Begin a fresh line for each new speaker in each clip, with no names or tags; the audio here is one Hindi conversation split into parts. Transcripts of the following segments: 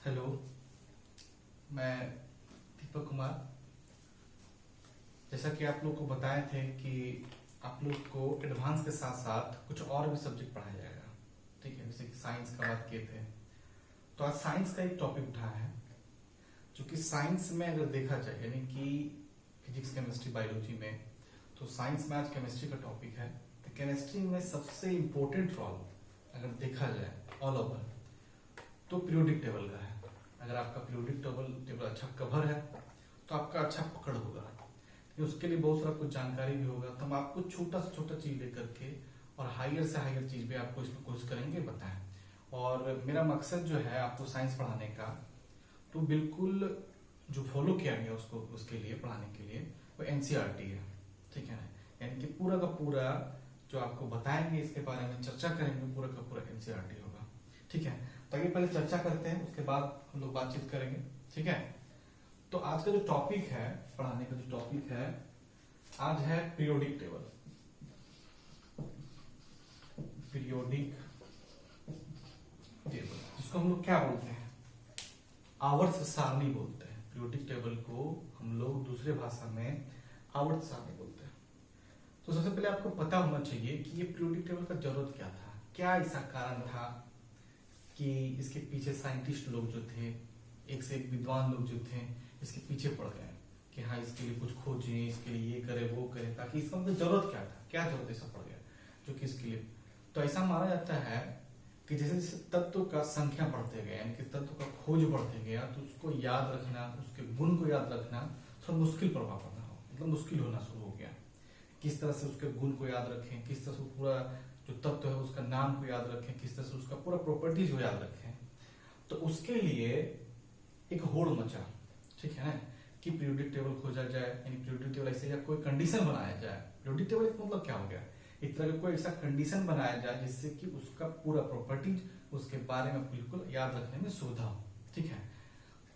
हेलो, मैं दीपक कुमार। जैसा कि आप लोग को बताए थे कि आप लोग को एडवांस के साथ साथ कुछ और भी सब्जेक्ट पढ़ाया जाएगा। ठीक है, जैसे कि साइंस का बात किए थे, तो आज साइंस का एक टॉपिक उठाया है जो कि साइंस में अगर देखा जाए यानी कि फिजिक्स, केमिस्ट्री, बायोलॉजी में, तो साइंस में आज केमिस्ट्री का टॉपिक है। तो केमिस्ट्री में सबसे इम्पोर्टेंट रोल अगर देखा जाए ऑल ओवर तो पीरियोडिक टेबल का है। अगर आपका पीरियोडिक टेबल अच्छा कवर है तो आपका अच्छा पकड़ होगा। उसके लिए बहुत सारा कुछ जानकारी भी होगा, तो हम आपको छोटा से छोटा चीज लेकर के और हायर से हायर चीज भी आपको इसमें कोशिश करेंगे बताएं। और मेरा मकसद जो है आपको साइंस पढ़ाने का, तो बिल्कुल जो फॉलो किया गया उसको उसके लिए पढ़ाने के लिए वो एनसीईआरटी है। ठीक है ना, यानी कि पूरा का पूरा जो आपको बताएंगे इसके बारे में चर्चा करेंगे, पूरा का पूरा एनसीईआरटी होगा। ठीक है, तो आइए पहले चर्चा करते हैं, उसके बाद हम लोग बातचीत करेंगे। ठीक है, तो आज का जो टॉपिक है, पढ़ाने का जो टॉपिक है आज है पीरियोडिक टेबल। पीरियोडिक टेबल जिसको हम लोग क्या बोलते हैं, आवर्त सारणी बोलते हैं। पीरियोडिक टेबल को हम लोग दूसरे भाषा में आवर्त सारणी बोलते हैं। तो सबसे पहले आपको पता होना चाहिए कि ये पीरियोडिक टेबल का जरूरत क्या था, क्या ऐसा कारण था कि इसके पीछे साइंटिस्ट लोग जो थे, एक से एक विद्वान लोग जो थे, इसके पीछे पड़ गए कि हाँ इसके लिए कुछ खोजें, इसके लिए ये करे वो करे, ताकि इसका मतलब जरूरत क्या था, क्या जरूरत ऐसा पड़ गया जो कि इसके लिए। तो ऐसा माना जाता है कि जैसे जैसे तत्व का संख्या बढ़ते गया, यानी कि तत्व का खोज बढ़ते गया, तो उसको याद रखना, उसके गुण को याद रखना थोड़ा मुश्किल प्रभाव पड़ना हो, मतलब मुश्किल होना शुरू हो गया। किस तरह से उसके गुण को याद रखें, किस तरह से पूरा जो तत्व है उसका नाम को याद रखें, किस तरह से उसका पूरा प्रॉपर्टीज को याद रखें। तो उसके लिए एक होड़ मचा, ठीक है ना, कि पीरियोडिक टेबल खोजा जाए, यानी पीरियोडिक टेबल ऐसे या कोई कंडीशन बनाया जाए। पीरियोडिक टेबल का मतलब क्या हो गया, एक तरह का कोई ऐसा कंडीशन बनाया जाए जिससे कि उसका पूरा प्रॉपर्टीज उसके बारे में बिल्कुल याद रखने में सुविधा हो। ठीक है,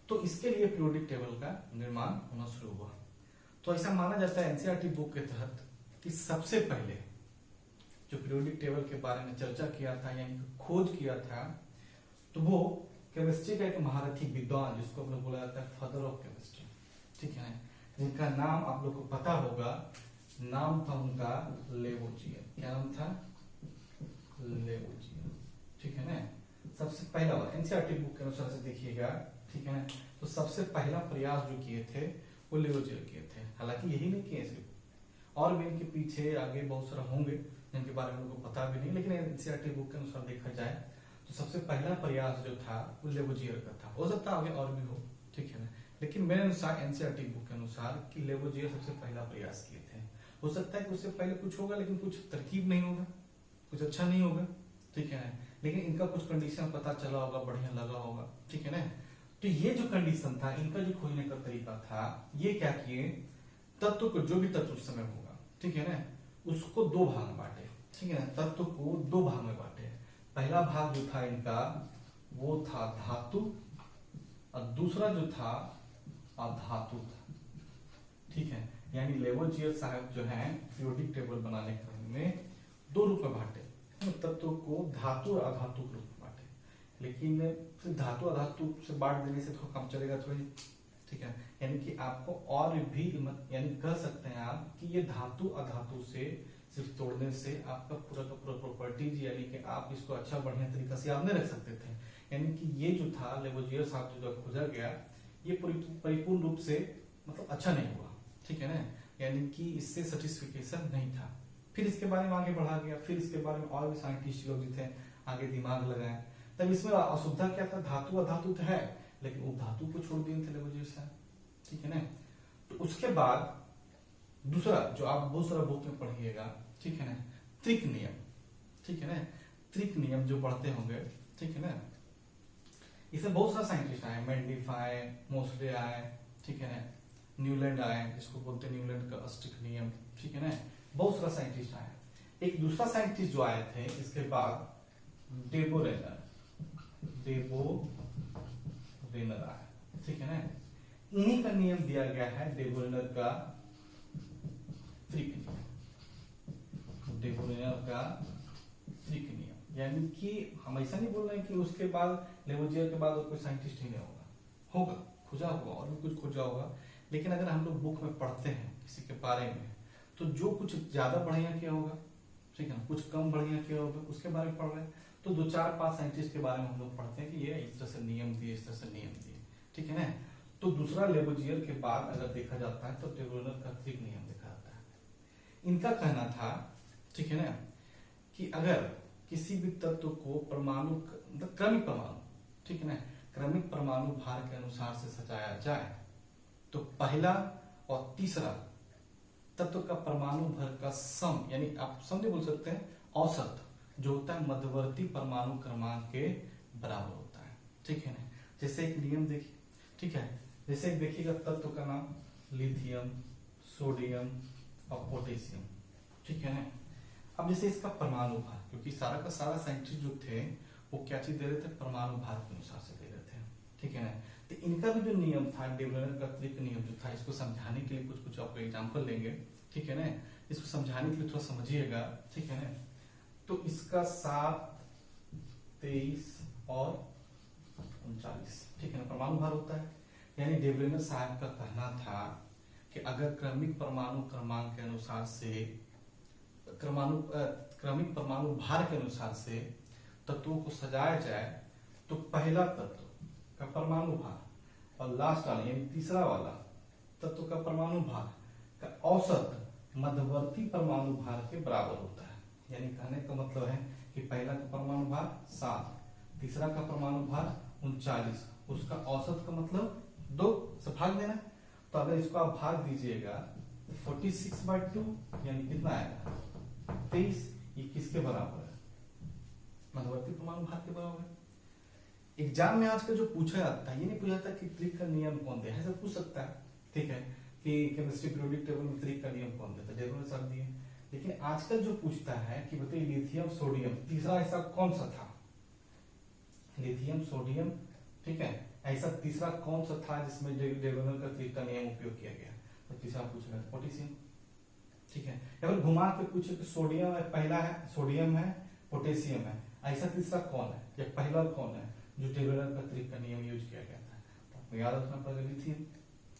तो इसके लिए पीरियोडिक टेबल का निर्माण होना शुरू हुआ। तो ऐसा माना जाता है एनसीईआरटी बुक के तहत कि सबसे पहले जो पीरियोडिक टेबल के बारे में चर्चा किया था, यानी खोज किया था, तो वो केमिस्ट्री का एक महारथी विद्वान, जिसको हम लोग बोला जाता है फादर ऑफ केमिस्ट्री, ठीक है, जिनका नाम आप लोग को पता होगा, नाम था उनका लेवोजियर। क्या नाम था? लेवोजियर। ठीक है ना, सबसे पहला बार एनसीईआरटी बुक के अनुसार से देखिएगा, ठीक है ना, तो सबसे पहला प्रयास जो किए थे वो लेवोजियर किए थे। हालांकि यही नहीं किए सिर्फ, और भी इनके पीछे आगे बहुत सारा होंगे जिनके बारे में लोगों को पता भी नहीं, लेकिन एनसीईआरटी बुक के अनुसार देखा जाए तो सबसे पहला प्रयास जो था वो लेवोजियर का था। हो सकता है आगे और भी हो, ठीक है ना, लेकिन मेरे अनुसार एनसीईआरटी बुक के अनुसार कि लेवोजियर सबसे पहला प्रयास किए थे। हो सकता है कि उससे पहले कुछ होगा, लेकिन कुछ तरकीब नहीं होगा, कुछ अच्छा नहीं होगा, ठीक है ना, लेकिन इनका कुछ कंडीशन पता चला होगा, बढ़िया लगा होगा, ठीक है ना। तो ये जो कंडीशन था, इनका जो खोजने का तरीका था, ये क्या किए, तत्व को, जो भी तत्व उस समय होगा, ठीक है ना, उसको दो भाग में बांटे। ठीक है ना, तत्व को दो भाग में बांटे। पहला भाग जो था इनका वो था धातु, और दूसरा जो था अधातु था। ठीक है, यानी लेवोजियर साहब जो है पीरियोडिक टेबल बनाने के क्रम में दो रूप में बांटे, तत्व को धातु और अधातु के रूप में बांटे। लेकिन सिर्फ धातु अधातु से बांट देने से थोड़ा काम चलेगा थोड़ी, ठीक है, यानी कि आपको और भी, यानी कह सकते हैं आप कि ये धातु अधातु से सिर्फ तोड़ने से आपका पूरा का पूरा प्रॉपर्टीज, यानी कि आप इसको अच्छा बढ़िया तरीका से याद नहीं रख सकते थे। यानी कि ये जो था लेवोजियर साहब जो खोजा गया, ये परिपूर्ण रूप से मतलब अच्छा नहीं हुआ, ठीक है ना, यानी कि इससे सेटिस्फिकेशन नहीं था। फिर इसके बारे में आगे बढ़ा गया, फिर इसके बारे में और भी साइंटिस्ट लोग जो थे आगे दिमाग लगाए। तब इसमें असुविधा क्या था, धातु अधातु तो है, लेकिन वो धातु को छोड़ दिए थे लेवोजियर साहब, ठीक है ना। तो उसके बाद दूसरा जो आप बहुत सारा बुक में पढ़िएगा, ठीक है ना, त्रिक नियम, ठीक है ना, त्रिक नियम जो पढ़ते होंगे, ठीक है ना, इसमें बहुत सारा साइंटिस्ट आए, मेंडिफ आए, मोस्ले आए, ठीक है ना, न्यूलैंड आए, जिसको बोलते हैं न्यूलैंड का अष्टक नियम, ठीक है ना, बहुत सारा साइंटिस्ट आए। एक दूसरा साइंटिस्ट जो आए थे इसके बाद डेबोरेनर आए, ठीक है ना, इन्हीं का नियम दिया गया है डेबोरेनर का त्रिक नियम, डेबोरेनर का त्रिक नियम, यानी कि हम ऐसा नहीं बोल रहे हैं कि उसके बाद लेवोजियर के बाद और कोई साइंटिस्ट ही नहीं होगा, होगा, खोजा होगा और भी कुछ खोजा होगा, लेकिन अगर हम लोग बुक में पढ़ते हैं किसी के बारे में तो जो कुछ ज्यादा बढ़िया किया होगा, ठीक है ना, कुछ कम बढ़िया किया होगा, उसके बारे में पढ़ रहे हैं तो 2-4-5 साइंटिस्ट के बारे में हम लोग पढ़ते हैं कि ये इस तरह से नियम दिए, इस तरह से नियम दिए, ठीक है ना। तो दूसरा लेवोजियर के बाद अगर देखा जाता है तो टेबुलर कर्तृक नियम देखा जाता है। इनका कहना था, ठीक है ना, कि अगर किसी भी तत्व को परमाणु मतलब क्रमिक परमाणु, ठीक है ना, क्रमिक परमाणु भार के अनुसार से सजाया जाए तो पहला और तीसरा तत्व का परमाणु भर का सम, यानी आप सम नहीं बोल सकते हैं, औसत जो होता है मध्यवर्ती परमाणु क्रमांक के बराबर होता है, ठीक है ना। जैसे एक नियम देखिए, ठीक है, जैसे एक देखिएगा तत्व का नाम लिथियम, सोडियम और पोटेशियम, ठीक है ना। अब जैसे इसका परमाणु भार, क्योंकि सारा का सारा साइंटिस्ट जो थे वो क्या चीज दे रहे थे, परमाणु भार के अनुसार से दे रहे थे, ठीक है ना। तो इनका भी जो नियम था डेवलपर कर्तृक नियम जो था, इसको समझाने के लिए कुछ कुछ आपको एग्जाम्पल लेंगे, ठीक है ना, इसको समझाने के लिए थोड़ा समझिएगा, ठीक है ना। तो इसका 7, 23 और 39, ठीक है ना, परमाणु भार होता है। यानी डेवलपर साहब का कहना था कि अगर क्रमिक परमाणु क्रमांक के अनुसार से क्रमिक परमाणु भार के अनुसार से तत्वों को सजाया जाए तो पहला तत्व का परमाणु भार और लास्ट वाला यानी तीसरा वाला तत्व का परमाणु भार का औसत मध्यवर्ती परमाणु भार के बराबर होता है। यानी कहने का मतलब है कि पहला का परमाणु भार 7, तीसरा का परमाणु भार 39, उसका औसत का मतलब 2 से भाग देना। तो अगर इसको आप भाग दीजिएगा 46/2 यानी कितना आएगा 23, ये किसके बराबर है, मध्यवर्ती परमाणु भार के बराबर है। एग्जाम में आजकल जो पूछा जाता है, ये नहीं पूछा जाता कि त्रिक का नियम कौन दिया है, ऐसा पूछ सकता है, ठीक है, कि केमिस्ट्री पीरियोडिक टेबल में त्रिक का नियम कौन देता है, जरूर सब दिए। लेकिन आजकल जो पूछता है कि बताइए लिथियम सोडियम तीसरा ऐसा कौन सा था, लिथियम सोडियम, ठीक है, ऐसा तीसरा कौन सा था जिसमें डेवलपर का त्रिक का नियम उपयोग किया गया, तो तीसरा पूछेगा पोटेशियम, ठीक है। या फिर घुमा के पूछे कि सोडियम है, पहला है सोडियम है, पोटेशियम है, ऐसा तीसरा कौन है या पहला कौन है जो डेवलपर का त्रिक का नियम यूज किया गया था, तो आपको याद रखना पड़ेगा लिथियम,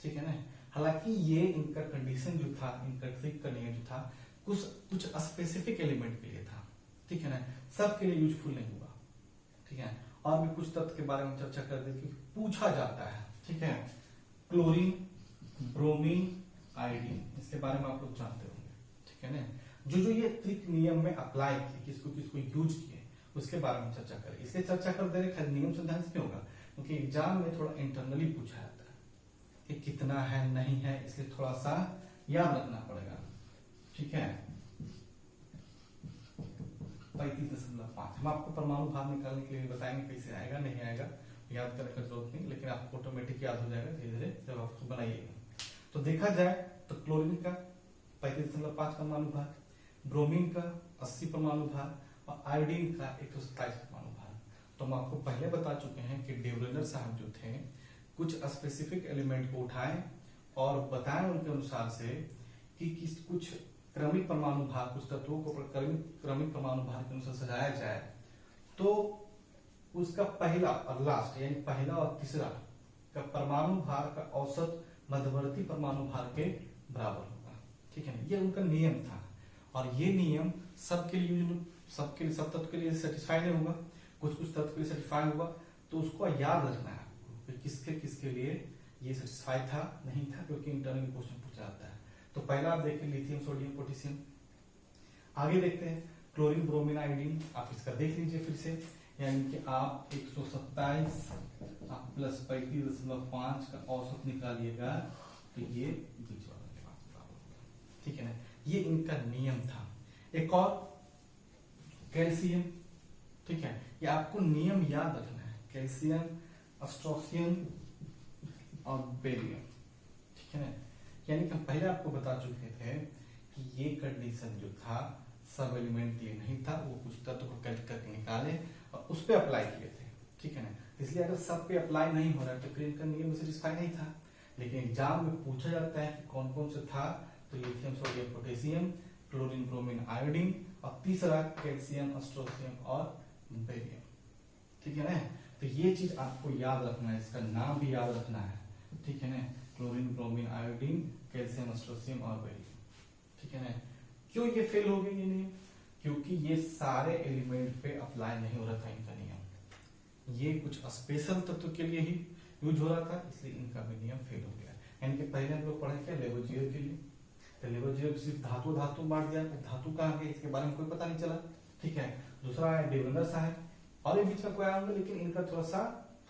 ठीक है ना। हालांकि ये इनका कंडीशन जो था, इनका ट्रिक का नियम जो था कुछ स्पेसिफिक एलिमेंट के लिए था, ठीक है ना, सबके लिए यूजफुल नहीं हुआ, ठीक है। और भी कुछ तत्व के बारे में चर्चा कर देते पूछा जाता है, ठीक है, क्लोरीन, ब्रोमीन, आयोडीन, इसके बारे में आप लोग जानते होंगे, ठीक है ना। जो ये त्रिक नियम में अप्लाई किए, किसको किसको यूज किए, उसके बारे में चर्चा करें। इसलिए चर्चा कर दे रहे नियम समझाने से क्यों होगा, क्योंकि एग्जाम में थोड़ा इंटरनली पूछा जाता है कि कितना है नहीं है, इसलिए थोड़ा सा याद रखना पड़ेगा, ठीक है। 35.5 हम आपको परमाणु भार निकालने के लिए बताएंगे कैसे आएगा, नहीं आएगा, याद करने की जरूरत नहीं, लेकिन आपको ऑटोमेटिक याद हो जाएगा धीरे धीरे जब आप उसको बनाइएगा। तो देखा जाए तो क्लोरीन का 35.5 परमाणु भार, ब्रोमीन का 80 परमाणु भार और आयोडीन का 127 परमाणु भार। तो हम आपको पहले बता चुके हैं कि डेवलपर साहब जो थे कुछ स्पेसिफिक एलिमेंट को उठाएं और बताएं उनके अनुसार से कि किस कुछ क्रमिक परमाणु भार, कुछ तत्वों को क्रमिक परमाणु भार के अनुसार सजाया जाए तो उसका पहला और लास्ट यानी पहला और तीसरा का परमाणु भार का औसत मध्यवर्ती परमाणु भार के बराबर होगा, ठीक है ना। ये उनका नियम था और ये नियम सबके लिए सब तत्व के लिए सेटिस्फाई नहीं होगा, कुछ तत्व के लिए सेटिस्फाई होगा, तो उसको याद रखना है आपको किसके किसके लिए ये सेटिस्फाई था नहीं था, क्योंकि इंटरनल क्वेश्चन पूछा जाता है। तो पहला आप देखिए लिथियम सोडियम पोटेशियम। आगे देखते हैं क्लोरीन ब्रोमीन आयोडीन, आप इसका देख लीजिए फिर से, यानी कि आप 127 प्लस 35.5 का औसत निकालिएगा तो ये बीच वाला के पास बराबर होगा, ठीक है ना। ये इनका नियम था। एक और कैल्शियम, ठीक है, ये आपको नियम याद रखना है, कैल्शियम, अस्ट्रोसियम और बेरियम, ठीक है ना। यानी कि हम पहले आपको बता चुके थे कि ये कंडीशन जो था सब एलिमेंट के लिए नहीं था, वो कुछ तत्व को कलेक्ट करके निकाले और उस पर अप्लाई किए थे, ठीक है ना। इसलिए अगर सब पे अप्लाई नहीं हो रहा है तो फिर इनका नियम सेटिस्फाई नहीं था। लेकिन एग्जाम में पूछा जाता है कि कौन कौन से था, तो lithium sodium potassium, chlorine bromine iodine और तीसरा कैल्शियम अस्ट्रोसियम और बेरियम। ठीक है ना, तो ये चीज आपको याद रखना है, इसका नाम भी याद रखना है। ठीक है ना, क्लोरीन, ब्रोमीन, आयोडीन, कैल्शियम, एस्ट्रोसियम और बेरियम। ठीक है ना, क्यों ये फेल हो गई ये नियम? क्योंकि ये सारे एलिमेंट पे अप्लाई नहीं हो रहा था इनका नियम, ये कुछ स्पेशल तत्व के लिए ही यूज हो रहा था, इसलिए इनका भी नियम फेल हो गया। यानी कि पहले हम लोग पढ़े क्या लेवोजियर के लिए, तो लेवोजियर सिर्फ धातु धातु बांट दिया, तो धातु कहाँ गई इसके बारे में कोई पता नहीं चला। ठीक है, दूसरा है डेविंदर साहब, और ये बीच में कोई आया होगा, लेकिन इनका थोड़ा सा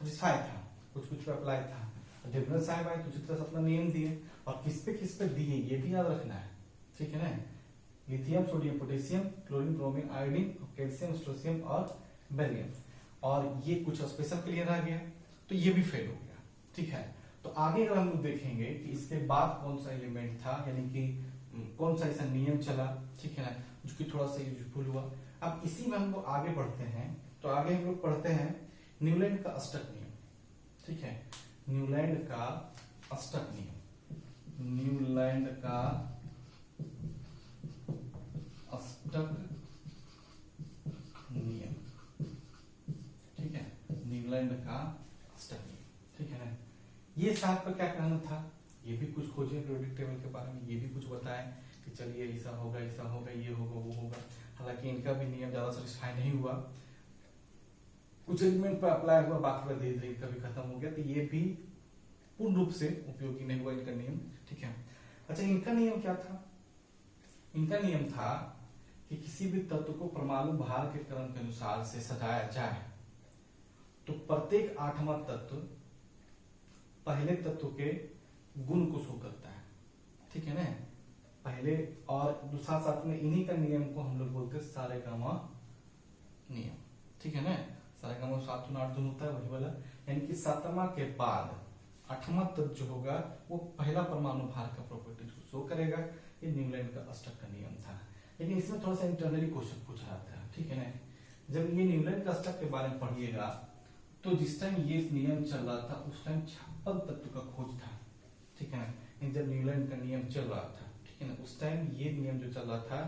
रिसाई था, कुछ कुछ पे अप्लाई था। डेविंदर साहब आए तो उसी तरह से अपना नियम दिए, और किस पे दिए ये भी याद रखना है। ठीक है ना, lithium, sodium, potassium, chlorine, bromine, iodine, calcium, एस्ट्रोसियम और बेरियम, और ये कुछ स्पेशल के लिए रह गया, तो ये भी फेल हो गया। ठीक है, तो आगे अगर हम लोग देखेंगे कि इसके बाद कौन सा एलिमेंट था, यानी कि कौन सा ऐसा नियम चला, ठीक है ना, जो कि थोड़ा सा यूजफुल हुआ। अब इसी में हम लोग आगे बढ़ते हैं, तो आगे हम लोग पढ़ते हैं न्यूलैंड का अष्टक नियम। ठीक है, न्यूलैंड का अष्टक नियम, न्यूलैंड का अष्टक नियम। ठीक है, न्यूलैंड का अष्टक नियम। ठीक है ना, ये साहब का क्या कहना था, ये भी कुछ खोजे पीरियोडिक टेबल के बारे में, ये भी कुछ बताएं कि चलिए ऐसा होगा, ऐसा होगा, ये होगा, वो होगा। हालांकि इनका भी नियम ज्यादा सेटिस्फाई नहीं हुआ, कुछ एलिमेंट पर अप्लाई हुआ, बाकी का धीरे धीरे कभी खत्म हो गया, तो ये भी पूर्ण रूप से उपयोगी नहीं हुआ इनका नियम। ठीक है, अच्छा इनका नियम क्या था? इनका नियम था कि किसी भी तत्व को परमाणु भार के क्रम के अनुसार से सजाया जाए तो प्रत्येक आठवां तत्व पहले तत्व के गुण को शो करता है। ठीक है ना, पहले, और दूसरा साथ में इन्हीं का नियम को हम लोग बोलते हैं सारेगामा नियम। ठीक है ना, सारेगामा 7 8 धुन होता है वही वाला, यानी कि सातवां के बाद आठवां तत्व जो होगा वो पहला परमाणु भार का प्रॉपर्टी को शो करेगा। ये न्यूलैंड का अष्टक का नियम था, लेकिन इसमें थोड़ा सा इंटरनली क्वेश्चन पूछा जाता है। ठीक है ना, जब ये न्यूलैंड का अष्टक के बारे में पढ़िएगा तो जिस टाइम ये नियम चल रहा था उस टाइम 56 तत्व का खोज था। ठीक है ना, जब न्यूलैंड का नियम चल रहा था, ठीक है ना, उस टाइम ये नियम जो चल रहा था,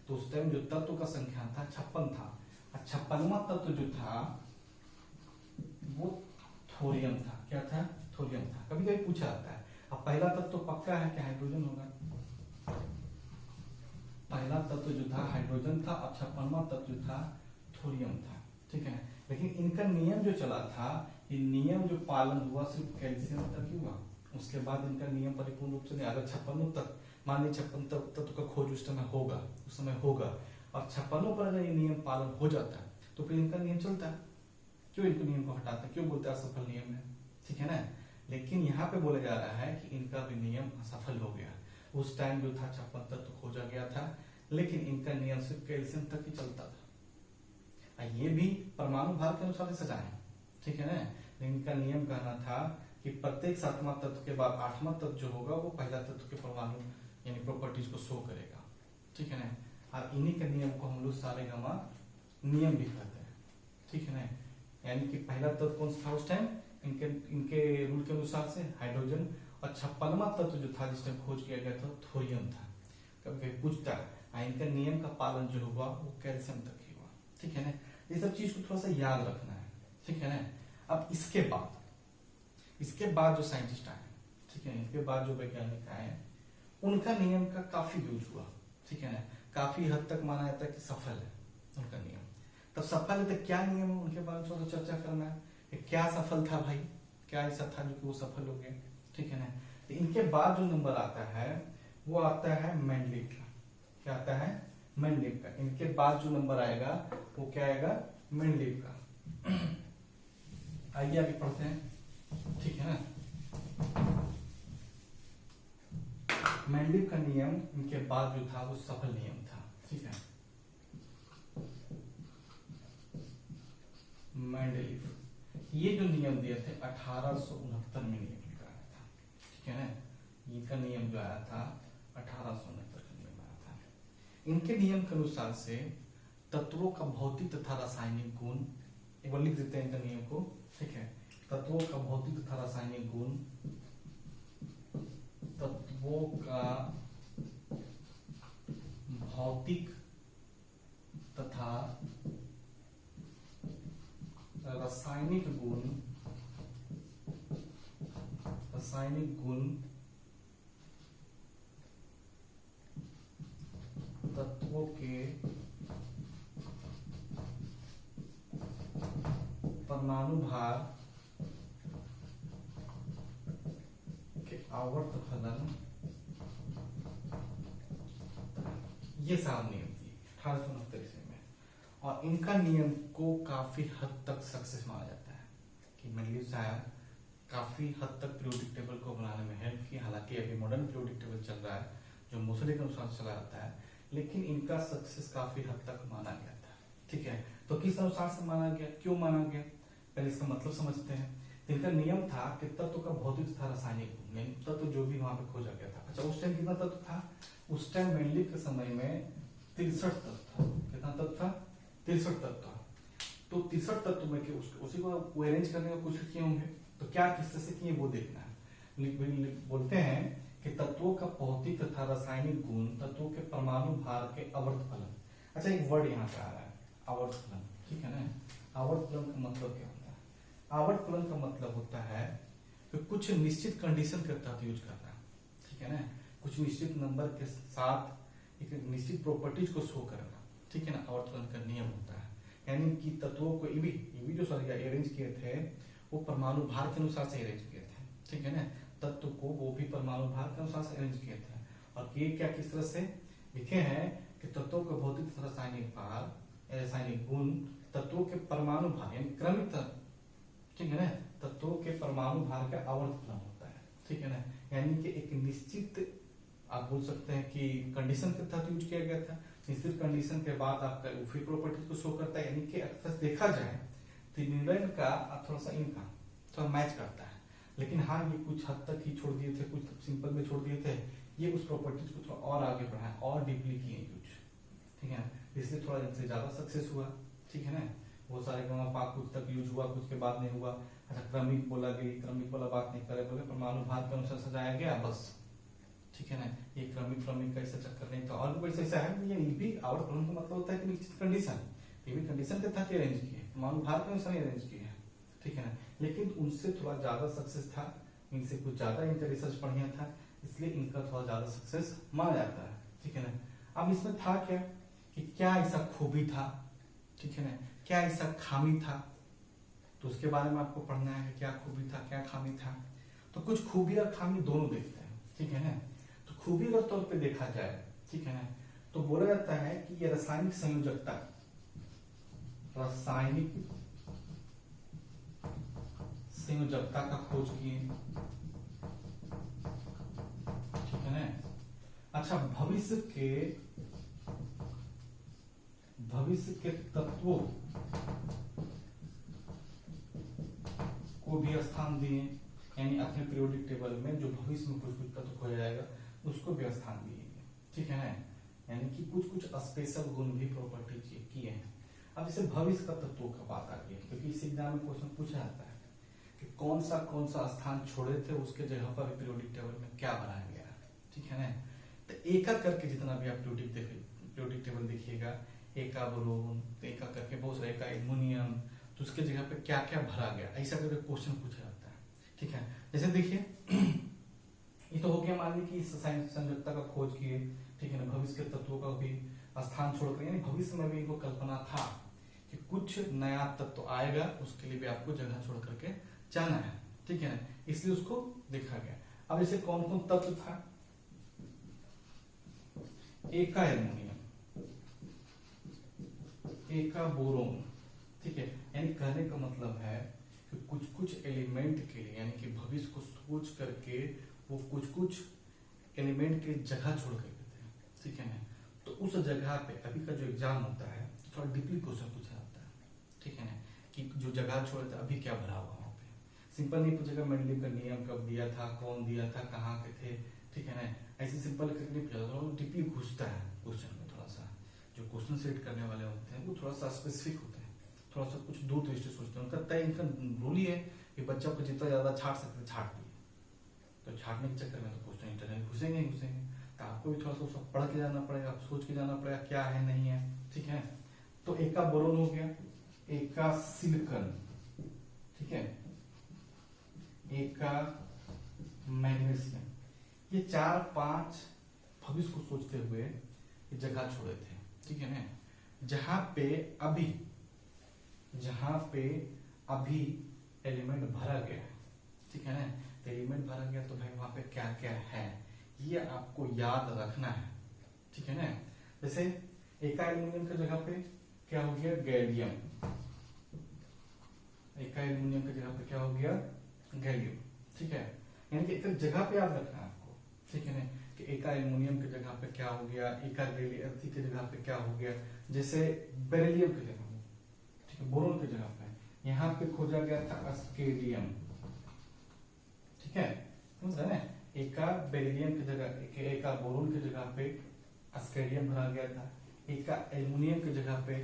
तो उस टाइम जो तत्व का संख्या था 56 था, और 56वां तत्व जो था वो थोरियम था। क्या था? थोरियम था। कभी कभी पूछा जाता है, अब पहला तत्व पक्का है कि हाइड्रोजन होगा, पहला तत्व जो था हाइड्रोजन था, और 56वां तत्व जो था थोरियम था। ठीक है, लेकिन इनका नियम जो चला था, ये नियम जो पालन हुआ सिर्फ कैल्शियम तक ही हुआ, उसके बाद इनका नियम परिपूर्ण रूप से नहीं। अगर 56 तक, मान ली 56 तत्व का खोज उस समय होगा, और 56 पर अगर ये नियम पालन हो जाता है तो फिर इनका नियम चलता है। क्यों इनको नियम को हटाता है, क्यों बोलते हैं असफल नियम है? ठीक है ना, लेकिन यहाँ पे बोला जा रहा है कि इनका भी नियम असफल हो गया। उस टाइम जो था 56 तत्व खोजा गया था, लेकिन इनका नियम सिर्फ कैल्शियम तक ही चलता था। ये भी परमाणु भार के अनुसार सजाए। ठीक है ना, इनका नियम कहना था कि प्रत्येक 7वां तत्व के बाद 8वां तत्व जो होगा वो पहला तत्व के परमाणु यानी प्रॉपर्टीज को शो करेगा। ठीक है ना, और इन्हीं के नियम को हम लोग सारेगामा नियम भी कहते हैं। ठीक है ना, यानी कि पहला तत्व कौन सा था उस टाइम, इनके रूल के अनुसार से हाइड्रोजन, और 56वां तत्व जो था जिस टाइम खोज किया गया था थोरियम था। कभी पूछता है, इनका नियम का पालन जो हुआ वो कैल्शियम तक ही हुआ। ठीक है ना, ये सब चीज को थोड़ा सा याद रखना है। ठीक है ना, अब इसके बाद जो साइंटिस्ट आए, ठीक है, इसके बाद जो वैज्ञानिक आए, उनका नियम का काफी यूज हुआ। ठीक है ना, काफी हद तक माना जाता है कि सफल है उनका नियम। तब सफल है तो क्या नियम है उनके बारे में थोड़ा चर्चा करना है, क्या सफल था भाई, क्या ऐसा था जो कि वो सफल हो गए। ठीक है ना, तो इनके बाद जो नंबर आता है वो आता है मेंडलीव का। क्या आता है? मेंडलीव का। इनके बाद जो नंबर आएगा वो क्या आएगा? मेंडलीव का। आइए आगे पढ़ते हैं। ठीक है ना, मेंडलीव का नियम इनके बाद जो था वो सफल नियम था। ठीक है, मेंडलीव ये जो नियम दिए थे 1869 में नियम लेकर आया था। ठीक है ना, इनका नियम जो आया था 1869 का नियम आया था। इनके नियम के अनुसार से तत्वों का भौतिक तथा रासायनिक गुण, एक बार लिख देते हैं इनका नियम को। ठीक है, तत्वों का भौतिक तथा रासायनिक गुण, तत्वों का भौतिक तथा रासायनिक गुण तत्वों के परमाणु भार के आवर्त फलन, ये साहब नियम थी 1869 ईस्वी में। और इनका नियम को काफी हद तक सक्सेस माना जाता है कि मेंडलीव साहब काफी हद तक पीरियोडिक टेबल को बनाने में हेल्प की। हालांकि अभी मॉडर्न पीरियोडिक टेबल चल रहा है जो मोसले के अनुसार चला जाता है, लेकिन इनका सक्सेस काफी हद तक माना गया था। ठीक है, तो किस अनुसार से माना गया, क्यों माना गया, पहले इसका मतलब समझते हैं। इनका नियम था कि तत्व का भौतिक तथा रासायनिक गुण, तत्व जो भी वहां पे खोजा गया था। अच्छा, उस टाइम कितना तत्व था? उस टाइम मेंडलीव के समय में 63 तत्व था। कितना तत्व था? 63 तत्व था। तो 63 तत्व में के उसी को अरेंज करने का कोशिश किए होंगे, तो क्या किस तरह से किए वो देखना है। बोलते हैं कि तत्वों का भौतिक तथा रासायनिक गुण तत्वों के परमाणु भार के आवर्त फलन। अच्छा, एक वर्ड यहाँ पे आ रहा है, आवर्त फलन। ठीक है ना, आवर्त फलन का मतलब क्या होता है? आवर्त फलन का मतलब होता है कि कुछ निश्चित कंडीशन के तहत यूज करना। ठीक है ना, कुछ निश्चित नंबर के साथ एक निश्चित प्रॉपर्टीज को शो करना। ठीक है ना, आवर्त फलन का नियम होता है। यानी कि तत्वों को ये जो सारे अरेंज किए थे वो परमाणु भार के अनुसार से अरेंज किए थे। ठीक है ना, तत्व को वो भी परमाणु भार के अनुसार से अरेंज किए थे। और ये क्या किस तरह से लिखे हैं कि तत्वों के भौतिक तथा रासायनिक गुण तत्वों के परमाणु भार यानी क्रमिक तत्व। ठीक है ना, तत्वों के परमाणु भार का आवर्त फलन होता है। ठीक है ना, यानी कि एक निश्चित आप बोल सकते हैं कि कंडीशन के तहत यूज किया गया था। निश्चित कंडीशन के बाद आपका फ्री प्रॉपर्टी को शो करता है। यानी कि अक्सर देखा जाए तो इंग्लैंड का थोड़ा सा इनका थोड़ा मैच करता है, लेकिन हाँ ये कुछ हद तक ही छोड़ दिए थे, कुछ सिंपल में छोड़ दिए थे। ये उस प्रॉपर्टीज को थोड़ा और आगे बढ़ाए और डीपली किए यूज। ठीक है, इसलिए थोड़ा इनसे ज्यादा सक्सेस हुआ। ठीक है ना, वो सारे पाक कुछ तक यूज हुआ, कुछ के बाद नहीं हुआ। अच्छा, क्रमिक बोला गई, क्रमिक वाला बात नहीं करे, बोले परमाणु भार के अनुसार सजाया गया बस। ठीक है ना, ये क्रमिक का ऐसा चक्कर नहीं था। और भी ऐसा है, ये भी आवर्त फलन का मतलब होता है कि निश्चित कंडीशन, ये भी कंडीशन के तहत अरेंज किए, परमाणु भार के अनुसार अरेंज किए। ठीक है ना, लेकिन उनसे थोड़ा ज्यादा सक्सेस था, इनसे कुछ ज्यादा इनका रिसर्च बढ़िया था, इसलिए इनका थोड़ा ज्यादा सक्सेस माना जाता है। ठीक है ना, अब इसमें था क्या कि क्या ऐसा खूबी था, ठीक है ना, क्या ऐसा खामी था, तो उसके बारे में आपको पढ़ना है कि क्या खूबी था, क्या खामी था। तो कुछ खूबी और खामी दोनों देखते हैं। ठीक है ना, तो खूबी के तौर पे देखा जाए, ठीक है ना, तो बोला जाता है कि ये रासायनिक संयोजकता का खोज किए। ठीक है ना, अच्छा, भविष्य के तत्वों को भी स्थान दिए, यानी अपने पीरियोडिक टेबल में जो भविष्य में कुछ तत्व खोजा जाएगा उसको भी स्थान दिए। ठीक है ना, यानी कि कुछ स्पेशल गुण भी प्रॉपर्टी किए हैं। अब इसे भविष्य का तत्वों का बात आ गई, क्योंकि इस एग्जाम में क्वेश्चन पूछा जाता है कि कौन सा स्थान छोड़े थे, उसके जगह पर पीरियोडिक टेबल में क्या बनाया गया। ठीक है ना, तो एक करके जितना भी आप पीरियोडिक टेबल देखिएगा, एका बोरोन, एका करके बहुत सारे, एका एल्युमिनियम, तो उसके जगह पे क्या क्या भरा गया, ऐसा करके क्वेश्चन पूछा जाता है। ठीक है, जैसे देखिए ये तो हो गया, मान ली कि इस संयोजकता का खोज किए। ठीक है ना, भविष्य के तत्वों का भी स्थान छोड़कर, यानी भविष्य में भी इनको कल्पना था कि कुछ नया तत्व आएगा, उसके लिए भी आपको जगह छोड़ करके जाना है। ठीक है ना, इसलिए उसको देखा गया। अब इसे कौन कौन तत्व था? एका एल्युमिनियम, एका बोरोन। ठीक है, यानी कहने का मतलब है कि कुछ एलिमेंट के लिए, यानी कि भविष्य को सोच करके वो कुछ एलिमेंट की जगह छोड़ करके थे। ठीक है ना, तो उस जगह पे अभी का जो एग्जाम होता है थोड़ा डीपली क्वेश्चन पूछा जाता है। ठीक है ना, कि जो जगह छोड़े थे अभी क्या भरा हुआ वहां पे, सिंपल नहीं पूछेगा मेंडलीव का नियम कब दिया था, कौन दिया था, कहाँ के थे। ठीक है ना, ऐसे सिंपल करके नहीं पूछा, डीपली घुसता है क्वेश्चन में। थोड़ा सा जो क्वेश्चन सेट करने वाले होते हैं वो थोड़ा सा स्पेसिफिक होते हैं, थोड़ा सा कुछ दूर दृष्टि सोचते हैं। उनका तय इनका रूल ही है कि बच्चा को जितना ज्यादा छाट सकते छाट दिए, तो छाटने के चक्कर में तो क्वेश्चन इंटरनल घुसेंगे। तो आपको भी थोड़ा सा पढ़ के जाना पड़ेगा, सोच के जाना पड़ेगा क्या है नहीं है। ठीक है, तो एका बोरोन हो गया, एका सिलिकॉन, ठीक है, एक का मैग्नीशियम, ये 4-5 भविष्य को सोचते हुए ये जगह छोड़े थे, ठीक है ना, जहां पे अभी एलिमेंट भरा गया है, ठीक है ना, एलिमेंट भरा गया तो भाई वहां पे क्या क्या है ये आपको याद रखना है, ठीक है ना। जैसे एका एल्यूमिनियम की जगह पे क्या हो गया, गैलियम, एका एल्यूमिनियम की जगह पे क्या हो गया, गैलियम, ठीक है, यानी कि एक जगह पे याद रखना है आपको, ठीक है ना, कि एका एल्यूमिनियम की जगह पे क्या हो गया, एका गैलियम की जगह पे क्या हो गया, जैसे बेरिलियम की जगह, ठीक है, बोरोन की जगह पे यहाँ पे खोजा गया था अस्केडियम, ठीक है, समझा ना, एका बेरिलियम की जगह, एका बोरोन की जगह पे अस्केडियम भरा गया था, एका एल्यूमिनियम की जगह पे